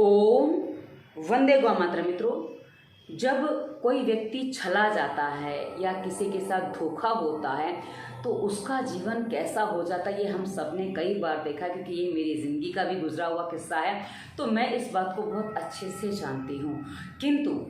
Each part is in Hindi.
ओम वंदे गौ मातरम। मित्रों, जब कोई व्यक्ति छला जाता है या किसी के साथ धोखा होता है तो उसका जीवन कैसा हो जाता है, ये हम सब ने कई बार देखा, क्योंकि ये मेरी ज़िंदगी का भी गुजरा हुआ किस्सा है। तो मैं इस बात को बहुत अच्छे से जानती हूँ। किंतु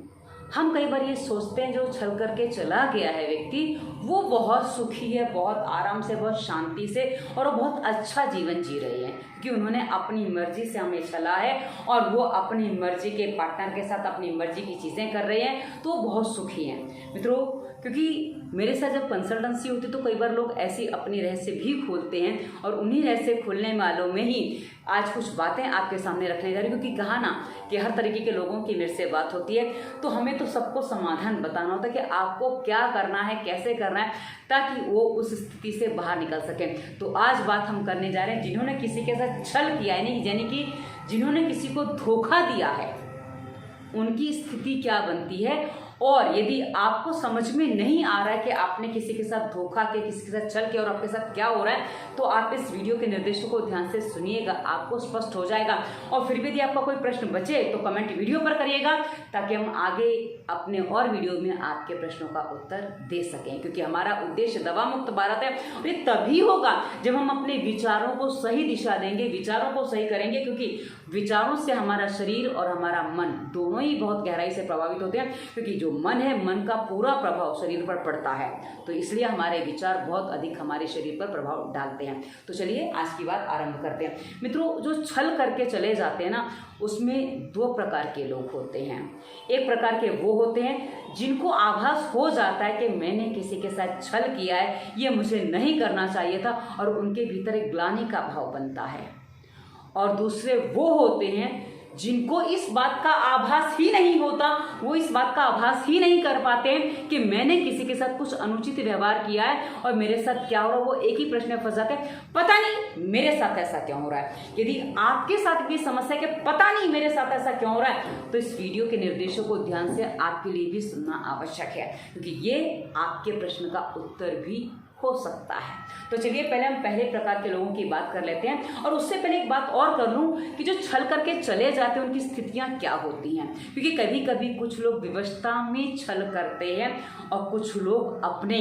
हम कई बार ये सोचते हैं जो छल करके चला गया है व्यक्ति, वो बहुत सुखी है, बहुत आराम से, बहुत शांति से और वो बहुत अच्छा जीवन जी रहे हैं, क्योंकि उन्होंने अपनी मर्जी से हमें छला है और वो अपनी मर्जी के पार्टनर के साथ अपनी मर्जी की चीज़ें कर रहे हैं, तो वो बहुत सुखी हैं। मित्रों, क्योंकि मेरे साथ जब कंसल्टेंसी होती तो कई बार लोग ऐसी अपनी रहस्य भी खोलते हैं और उन्हीं रहस्य खोलने वालों में ही आज कुछ बातें आपके सामने रखने जा रही, क्योंकि कहा ना कि हर तरीके के लोगों की मेरे से बात होती है, तो हमें तो सबको समाधान बताना होता है कि आपको क्या करना है, कैसे करना है, ताकि वो उस स्थिति से बाहर निकल सकें। तो आज बात हम करने जा रहे हैं जिन्होंने किसी के साथ छल किया है, यानी कि जिन्होंने किसी को धोखा दिया है, उनकी स्थिति क्या बनती है। और यदि आपको समझ में नहीं आ रहा है कि आपने किसी के साथ धोखा किया, किसी के साथ छल किया और आपके साथ क्या हो रहा है, तो आप इस वीडियो के निर्देशों को ध्यान से सुनिएगा, आपको स्पष्ट हो जाएगा। और फिर भी यदि आपका कोई प्रश्न बचे तो कमेंट वीडियो पर करिएगा, ताकि हम आगे अपने और वीडियो में आपके प्रश्नों का उत्तर दे सकें, क्योंकि हमारा उद्देश्य दवा मुक्त भारत है। और ये तभी होगा जब हम अपने विचारों को सही दिशा देंगे, विचारों को सही करेंगे, क्योंकि विचारों से हमारा शरीर और हमारा मन दोनों ही बहुत गहराई से प्रभावित होते हैं, क्योंकि जो मन है, मन का पूरा प्रभाव शरीर पर पड़ता है, तो इसलिए हमारे विचार बहुत अधिक हमारे शरीर पर प्रभाव डालते हैं। तो चलिए आज की बात आरंभ करते हैं। मित्रों, जो छल करके चले जाते हैं ना, उसमें दो प्रकार के लोग होते हैं। एक प्रकार के वो होते हैं जिनको आभास हो जाता है कि मैंने किसी के साथ छल किया है, ये मुझे नहीं करना चाहिए था, और उनके भीतर एक ग्लानि का भाव बनता है। और दूसरे वो होते हैं जिनको इस बात का आभास ही नहीं होता, वो इस बात का आभास ही नहीं कर पाते हैं कि मैंने किसी के साथ कुछ अनुचित व्यवहार किया है और मेरे साथ क्या हो रहा है। वो एक ही प्रश्न में फंस जाते हैं, पता नहीं मेरे साथ ऐसा क्यों हो रहा है। यदि आपके साथ भी समस्या है कि पता नहीं मेरे साथ ऐसा क्यों हो रहा है, तो इस वीडियो के निर्देशों को ध्यान से आपके लिए भी सुनना आवश्यक है, क्योंकि ये आपके प्रश्न का उत्तर भी हो सकता है। तो चलिए पहले हम पहले प्रकार के लोगों की बात कर लेते हैं। और उससे पहले एक बात और कर लूं कि जो छल करके चले जाते हैं उनकी स्थितियां क्या होती हैं, क्योंकि कभी कभी कुछ लोग विवशता में छल करते हैं और कुछ लोग अपने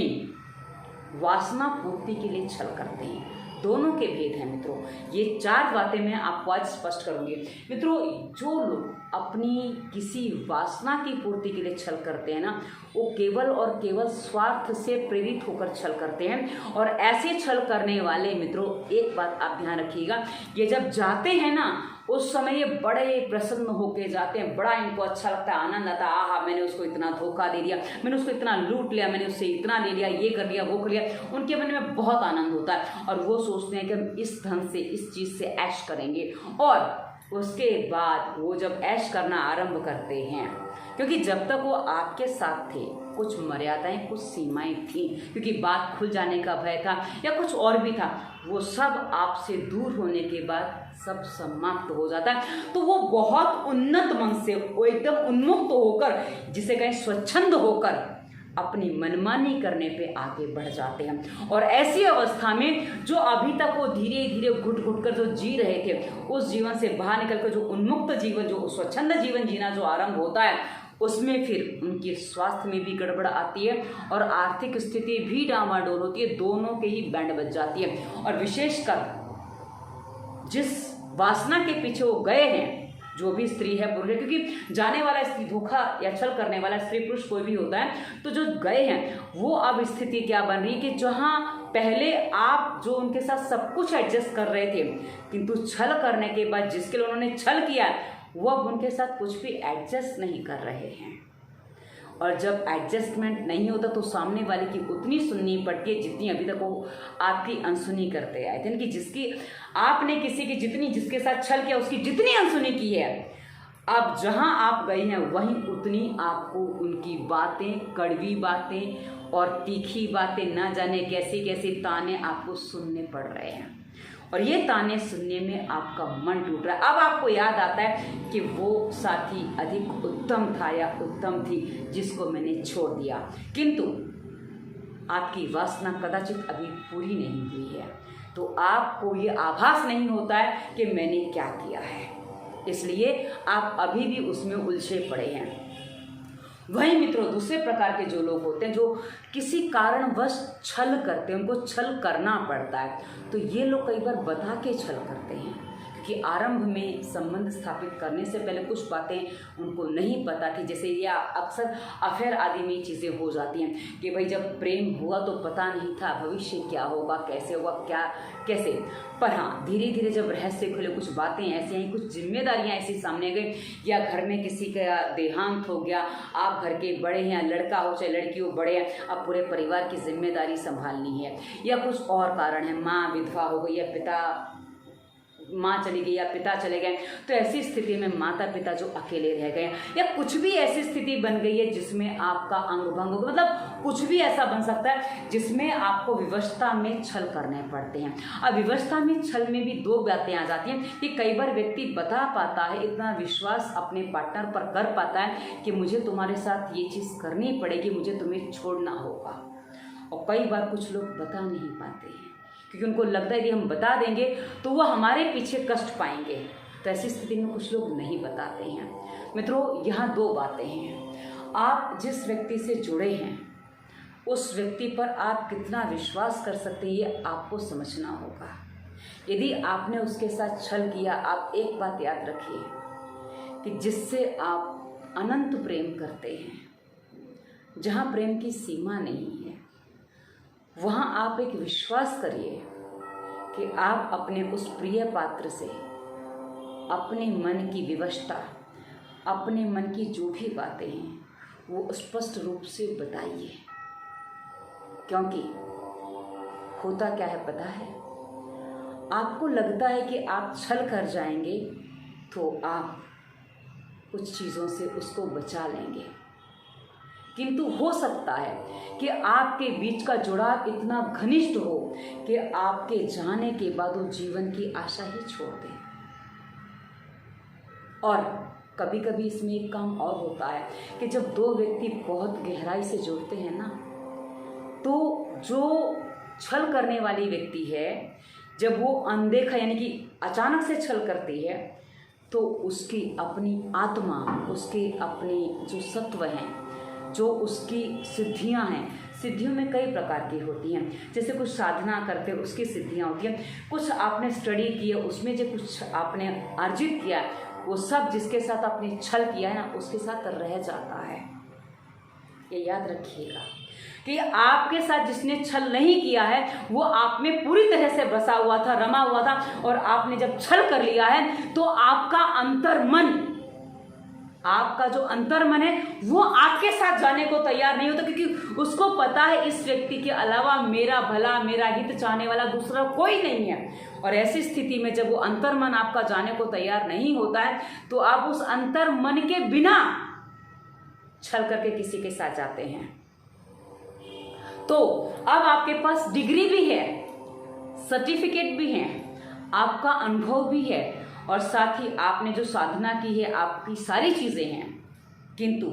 वासना पूर्ति के लिए छल करते हैं। दोनों के भेद हैं मित्रों। ये चार बातें मैं आपको आज स्पष्ट करूंगी। मित्रों, जो लोग अपनी किसी वासना की पूर्ति के लिए छल करते हैं ना, वो केवल और केवल स्वार्थ से प्रेरित होकर छल करते हैं। और ऐसे छल करने वाले मित्रों, एक बात आप ध्यान रखिएगा, ये जब जाते हैं ना, उस समय ये बड़े प्रसन्न होके जाते हैं, बड़ा इनको अच्छा लगता है, आनंद आता है, आहा मैंने उसको इतना धोखा दे दिया, मैंने उसको इतना लूट लिया, मैंने उससे इतना ले लिया, ये कर लिया, वो कर लिया। उनके मन में बहुत आनंद होता है और वो सोचते हैं कि हम इस ढंग से, इस चीज़ से ऐश करेंगे। और उसके बाद वो जब ऐश करना आरंभ करते हैं, क्योंकि जब तक वो आपके साथ थे कुछ मर्यादाएं, कुछ सीमाएं थी, क्योंकि बात खुल जाने का भय था या कुछ और भी था, वो सब आपसे दूर होने के बाद सब समाप्त हो जाता है। तो वो बहुत उन्नत मन से, वो एकदम उन्मुक्त होकर, जिसे कहें स्वच्छंद होकर, अपनी मनमानी करने पे आगे बढ़ जाते हैं। और ऐसी अवस्था में जो अभी तक वो धीरे धीरे घुट घुट कर जो जी रहे थे, उस जीवन से बाहर निकलकर जो उन्मुक्त जीवन, जो स्वच्छंद जीवन जीना जो आरंभ होता है, उसमें फिर उनके स्वास्थ्य में भी गड़बड़ आती है और आर्थिक स्थिति भी डामाडोल होती है, दोनों के ही बैंड बज जाती है। और विशेषकर जिस वासना के पीछे वो गए हैं, जो भी स्त्री है, पुरुष है, क्योंकि जाने वाला स्त्री, धोखा या छल करने वाला स्त्री पुरुष कोई भी होता है, तो जो गए हैं वो अब स्थिति क्या बन रही है कि जहां पहले आप जो उनके साथ सब कुछ एडजस्ट कर रहे थे, किंतु छल करने के बाद जिसके लिए उन्होंने छल किया, वो अब उनके साथ कुछ भी एडजस्ट नहीं कर रहे हैं। और जब एडजस्टमेंट नहीं होता तो सामने वाले की उतनी सुननी पड़ती है जितनी अभी तक वो आपकी अनसुनी करते आए थे, कि जिसकी आपने किसी की जितनी, जिसके साथ छल किया, उसकी जितनी अनसुनी की है, अब जहां आप गए हैं वहीं उतनी आपको उनकी बातें, कड़वी बातें और तीखी बातें, ना जाने कैसी कैसी ताने आपको सुनने पड़ रहे हैं। और ये ताने सुनने में आपका मन टूट रहा है। अब आपको याद आता है कि वो साथी अधिक उत्तम था या उत्तम थी जिसको मैंने छोड़ दिया, किंतु आपकी वासना कदाचित अभी पूरी नहीं हुई है। तो आपको ये आभास नहीं होता है कि मैंने क्या किया है। इसलिए आप अभी भी उसमें उलझे पड़े हैं। वही मित्रों, दूसरे प्रकार के जो लोग होते हैं जो किसी कारणवश छल करते हैं, उनको छल करना पड़ता है, तो ये लोग कई बार बता के छल करते हैं, क्योंकि आरंभ में संबंध स्थापित करने से पहले कुछ बातें उनको नहीं पता थी। जैसे या अक्सर अफेयर आदि में चीज़ें हो जाती हैं कि भाई जब प्रेम हुआ तो पता नहीं था भविष्य क्या होगा, कैसे होगा, क्या कैसे, पर हाँ धीरे धीरे जब रहस्य खुले, कुछ बातें ऐसी आई, कुछ जिम्मेदारियां ऐसी सामने गई, या घर में किसी का देहांत हो गया, आप घर के बड़े हैं, लड़का हो चाहे लड़की हो, बड़े हैं, अब पूरे परिवार की जिम्मेदारी संभालनी है, या कुछ और कारण है, माँ विधवा हो गई या माँ चली गई या पिता चले गए, तो ऐसी स्थिति में माता पिता जो अकेले रह गए, या कुछ भी ऐसी स्थिति बन गई है जिसमें आपका अंग भंग हो, मतलब कुछ भी ऐसा बन सकता है जिसमें आपको विवशता में छल करने पड़ते हैं। अब विवशता में छल में भी दो बातें आ जाती हैं कि कई बार व्यक्ति बता पाता है, इतना विश्वास अपने पार्टनर पर कर पाता है कि मुझे तुम्हारे साथ ये चीज़ करनी पड़ेगी, मुझे तुम्हें छोड़ना होगा, और कई बार कुछ लोग बता नहीं पाते हैं क्योंकि उनको लगता है कि हम बता देंगे तो वह हमारे पीछे कष्ट पाएंगे, तो ऐसी स्थिति में कुछ लोग नहीं बताते हैं। मित्रों, यहाँ दो बातें हैं, आप जिस व्यक्ति से जुड़े हैं उस व्यक्ति पर आप कितना विश्वास कर सकते हैं ये आपको समझना होगा। यदि आपने उसके साथ छल किया, आप एक बात याद रखिए कि जिससे आप अनंत प्रेम करते हैं, जहाँ प्रेम की सीमा नहीं है, वहाँ आप एक विश्वास करिए कि आप अपने उस प्रिय पात्र से अपने मन की विवशता, अपने मन की जो भी बातें हैं वो स्पष्ट रूप से बताइए। क्योंकि होता क्या है पता है, आपको लगता है कि आप छल कर जाएंगे तो आप कुछ चीज़ों से उसको बचा लेंगे, किंतु हो सकता है कि आपके बीच का जुड़ाव इतना घनिष्ठ हो कि आपके जाने के बाद वो जीवन की आशा ही छोड़ दें। और कभी कभी इसमें एक काम और होता है कि जब दो व्यक्ति बहुत गहराई से जुड़ते हैं ना, तो जो छल करने वाली व्यक्ति है, जब वो अनदेखा यानी कि अचानक से छल करती है, तो उसकी अपनी आत्मा, उसके अपने जो सत्व हैं, जो उसकी सिद्धियां हैं, सिद्धियों में कई प्रकार की होती हैं। जैसे कुछ साधना करते उसकी सिद्धियां होती हैं, कुछ आपने स्टडी की है उसमें जो कुछ आपने अर्जित किया है, वो सब जिसके साथ आपने छल किया है ना, उसके साथ रह जाता है। ये याद रखिएगा कि आपके साथ जिसने छल नहीं किया है वो आप में पूरी तरह से बसा हुआ था, रमा हुआ था, और आपने जब छल कर लिया है तो आपका अंतर्मन, आपका जो अंतर्मन है वो आपके साथ जाने को तैयार नहीं होता, क्योंकि उसको पता है इस व्यक्ति के अलावा मेरा भला, मेरा हित चाहने वाला दूसरा कोई नहीं है। और ऐसी स्थिति में जब वो अंतर्मन आपका जाने को तैयार नहीं होता है तो आप उस अंतर्मन के बिना छल करके किसी के साथ जाते हैं। तो अब आपके पास डिग्री भी है, सर्टिफिकेट भी है, आपका अनुभव भी है, और साथ ही आपने जो साधना की है, आपकी सारी चीज़ें हैं, किंतु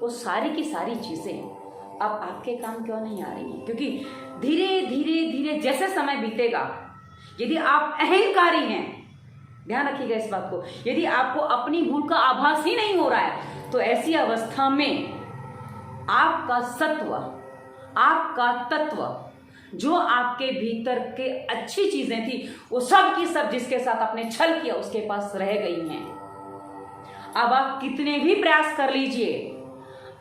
वो सारी की सारी चीज़ें अब आपके काम क्यों नहीं आ रही हैं? क्योंकि धीरे धीरे धीरे जैसे समय बीतेगा, यदि आप अहंकारी हैं, ध्यान रखिएगा इस बात को, यदि आपको अपनी भूल का आभास ही नहीं हो रहा है, तो ऐसी अवस्था में आपका सत्व, आपका तत्व, जो आपके भीतर के अच्छी चीजें थी, वो सब की सब जिसके साथ आपने छल किया उसके पास रह गई हैं। अब आप कितने भी प्रयास कर लीजिए,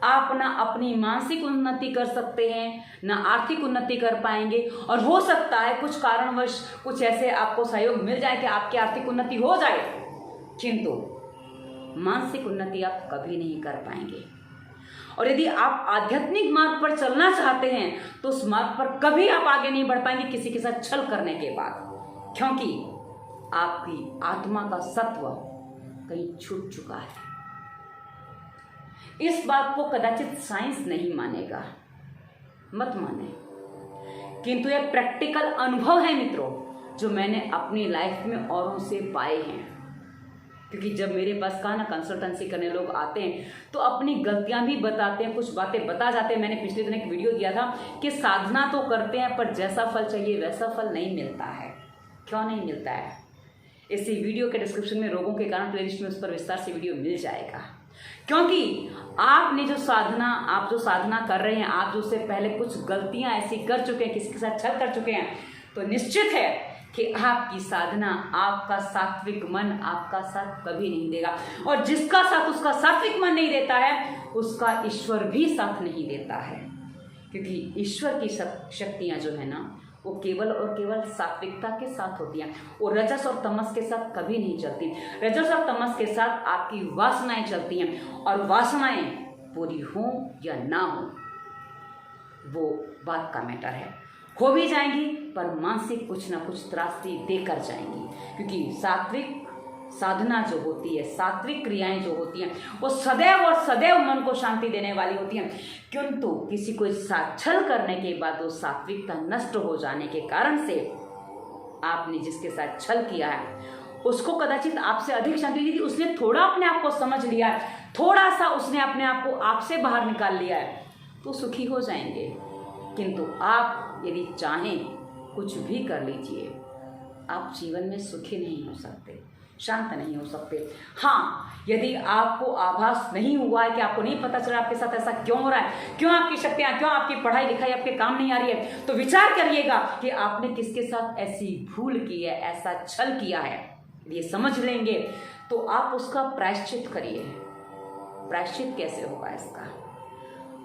आप ना अपनी मानसिक उन्नति कर सकते हैं, ना आर्थिक उन्नति कर पाएंगे, और हो सकता है कुछ कारणवश कुछ ऐसे आपको सहयोग मिल जाए कि आपकी आर्थिक उन्नति हो जाए, किंतु मानसिक उन्नति आप कभी नहीं कर पाएंगे। और यदि आप आध्यात्मिक मार्ग पर चलना चाहते हैं तो उस मार्ग पर कभी आप आगे नहीं बढ़ पाएंगे किसी के साथ छल करने के बाद, क्योंकि आपकी आत्मा का सत्व कहीं छूट चुका है। इस बात को कदाचित साइंस नहीं मानेगा, मत माने, किंतु यह प्रैक्टिकल अनुभव है मित्रों, जो मैंने अपनी लाइफ में औरों से पाए हैं। क्योंकि जब मेरे पास कहा ना कंसल्टेंसी करने लोग आते हैं तो अपनी गलतियां भी बताते हैं, कुछ बातें बता जाते हैं। मैंने पिछले दिन एक वीडियो दिया था कि साधना तो करते हैं पर जैसा फल चाहिए वैसा फल नहीं मिलता है। क्यों नहीं मिलता है? इसी वीडियो के डिस्क्रिप्शन में रोगों के कारण प्लेलिस्ट में उस पर विस्तार से वीडियो मिल जाएगा। क्योंकि आप जो साधना कर रहे हैं, आप जो उससे पहले कुछ गलतियां ऐसी कर चुके हैं, किसी के साथ छल कर चुके हैं, तो निश्चित है कि आपकी साधना, आपका सात्विक मन आपका साथ कभी नहीं देगा। और जिसका साथ उसका सात्विक मन नहीं देता है, उसका ईश्वर भी साथ नहीं देता है। क्योंकि ईश्वर की शक्तियां जो है ना, वो केवल और केवल सात्विकता के साथ होती हैं। वो रजस और तमस के साथ कभी नहीं चलती। रजस और तमस के साथ आपकी वासनाएं चलती हैं, और वासनाएं पूरी हों या ना हो, वो बात का मैटर है। हो भी जाएंगी पर मानसिक कुछ ना कुछ त्रासदी देकर जाएंगी। क्योंकि सात्विक साधना जो होती है, सात्विक क्रियाएं जो होती हैं, वो सदैव और सदैव मन को शांति देने वाली होती हैं। किंतु किसी को साथ छल करने के बाद वो सात्विकता नष्ट हो जाने के कारण से आपने जिसके साथ छल किया है, उसको कदाचित आपसे अधिक शांति दी थी, उसने थोड़ा अपने आप को समझ लिया है, थोड़ा सा उसने अपने आप को आपसे बाहर निकाल लिया है, तो सुखी हो जाएंगे। किंतु आप यदि चाहें कुछ भी कर लीजिए, आप जीवन में सुखी नहीं हो सकते, शांत नहीं हो सकते। हाँ, यदि आपको आभास नहीं हुआ है, कि आपको नहीं पता चला आपके साथ ऐसा क्यों हो रहा है, क्यों आपकी शक्तियाँ, क्यों आपकी पढ़ाई लिखाई आपके काम नहीं आ रही है, तो विचार करिएगा कि आपने किसके साथ ऐसी भूल की है, ऐसा छल किया है। ये समझ लेंगे तो आप उसका प्रायश्चित करिए। प्रायश्चित कैसे होगा इसका?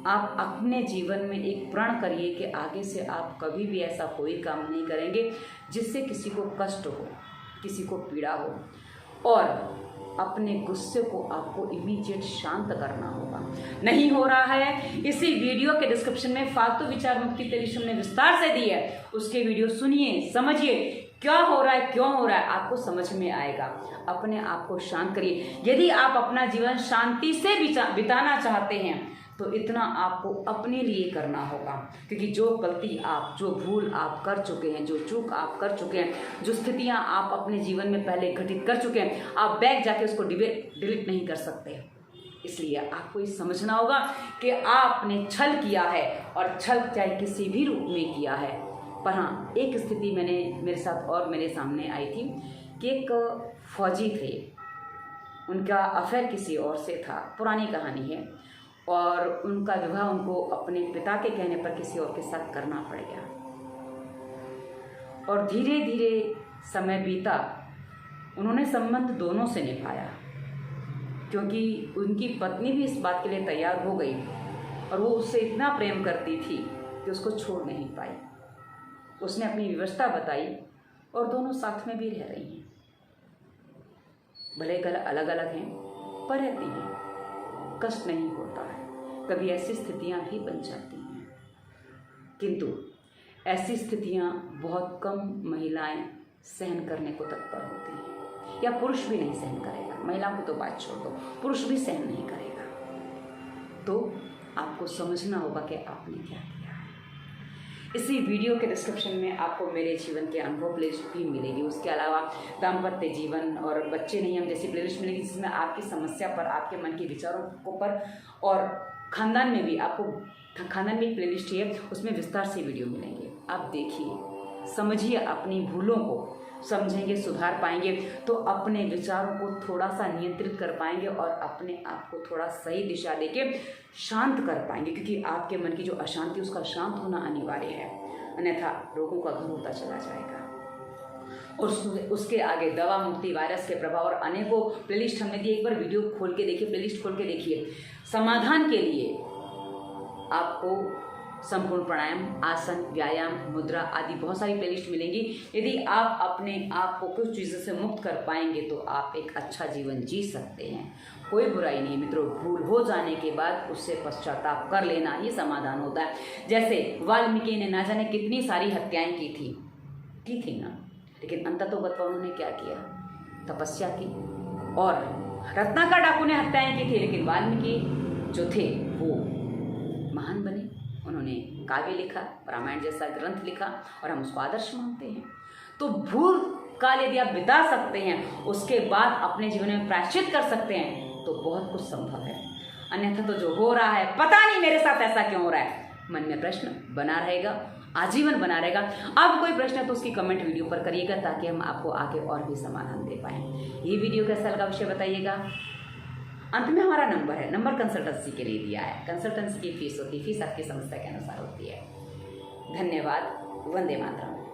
आप अपने जीवन में एक प्रण करिए कि आगे से आप कभी भी ऐसा कोई काम नहीं करेंगे जिससे किसी को कष्ट हो, किसी को पीड़ा हो। और अपने गुस्से को आपको इमीडिएट शांत करना होगा। नहीं हो रहा है, इसी वीडियो के डिस्क्रिप्शन में फालतू विचार मुक्ति प्लेलिस्ट हमने विस्तार से दी है, उसके वीडियो सुनिए, समझिए क्या हो रहा है, क्यों हो रहा है, आपको समझ में आएगा। अपने आप को शांत करिए। यदि आप अपना जीवन शांति से बिताना चाहते हैं तो इतना आपको अपने लिए करना होगा। क्योंकि जो गलती आप, जो भूल आप कर चुके हैं, जो चूक आप कर चुके हैं, जो स्थितियां आप अपने जीवन में पहले घटित कर चुके हैं, आप बैक जाके उसको डिलीट नहीं कर सकते। इसलिए आपको ये समझना होगा कि आपने छल किया है, और छल चाहे किसी भी रूप में किया है। पर हाँ, एक स्थिति मेरे साथ और मेरे सामने आई थी कि एक फौजी थे, उनका अफेयर किसी और से था, पुरानी कहानी है, और उनका विवाह उनको अपने पिता के कहने पर किसी और के साथ करना पड़ गया। और धीरे धीरे समय बीता, उन्होंने संबंध दोनों से निभाया, क्योंकि उनकी पत्नी भी इस बात के लिए तैयार हो गई, और वो उससे इतना प्रेम करती थी कि उसको छोड़ नहीं पाई। उसने अपनी व्यवस्था बताई, और दोनों साथ में भी रह रही हैं। भले अलग अलग हैं पर रहती हैं, कष्ट नहीं होता है। कभी ऐसी स्थितियां भी बन जाती हैं, किंतु ऐसी स्थितियां बहुत कम महिलाएं सहन करने को तत्पर होती हैं, या पुरुष भी नहीं सहन करेगा। महिलाओं की तो बात छोड़ दो, पुरुष भी सहन नहीं करेगा। तो आपको समझना होगा कि आपने क्या किया है। इसी वीडियो के डिस्क्रिप्शन में आपको मेरे जीवन के अनुभव प्लेलिस्ट भी मिलेगी। उसके अलावा दाम्पत्य जीवन और बच्चे नहीं हम जैसी प्लेलिस्ट मिलेगी, जिसमें आपकी समस्या पर, आपके मन के विचारों को पर, और खानदान में भी आपको, खानदान में एक प्लेलिस्ट है, उसमें विस्तार से वीडियो मिलेंगे। आप देखिए, समझिए, अपनी भूलों को समझेंगे, सुधार पाएंगे, तो अपने विचारों को थोड़ा सा नियंत्रित कर पाएंगे, और अपने आप को थोड़ा सही दिशा देके शांत कर पाएंगे। क्योंकि आपके मन की जो अशांति, उसका शांत होना अनिवार्य है, अन्यथा रोगों का घर होता चला जाएगा। और उसके आगे दवा मुक्ति, वायरस के प्रभाव और अनेकों प्लेलिस्ट हमने दी। एक बार वीडियो खोल के देखिए, प्लेलिस्ट खोल के देखिए। समाधान के लिए आपको संपूर्ण प्राणायाम, आसन, व्यायाम, मुद्रा आदि बहुत सारी प्लेलिस्ट मिलेंगी। यदि आप अपने आप को कुछ चीज़ों से मुक्त कर पाएंगे तो आप एक अच्छा जीवन जी सकते हैं। कोई बुराई नहीं मित्रों, भूल हो जाने के बाद उससे पश्चाताप कर लेना ही समाधान होता है। जैसे वाल्मीकि ने ना जाने कितनी सारी हत्याएं की थी ना, लेकिन अंततोगत्वा उन्होंने क्या किया? तपस्या की। और रत्नाकर डाकू ने हत्याएं की थी, लेकिन वाल्मीकि जो थे वो महान बने। उन्होंने काव्य लिखा, रामायण जैसा ग्रंथ लिखा, और हम उसको आदर्श मानते हैं। तो भूल काल यदि आप बिता सकते हैं, उसके बाद अपने जीवन में प्रायश्चित कर सकते हैं, तो बहुत कुछ संभव है। अन्यथा तो जो हो रहा है, पता नहीं मेरे साथ ऐसा क्यों हो रहा है, मन में प्रश्न बना रहेगा। आजीवन बना रहेगा। अब कोई प्रश्न है तो उसकी कमेंट वीडियो पर करिएगा ताकि हम आपको आगे और भी समाधान दे पाएँ। ये वीडियो कैसा लगा अवश्य बताइएगा। अंत में हमारा नंबर है, नंबर कंसल्टेंसी के लिए दिया है। कंसल्टेंसी की फीस होती है, फीस आपकी समस्या के अनुसार होती है। धन्यवाद। वंदे मातरम।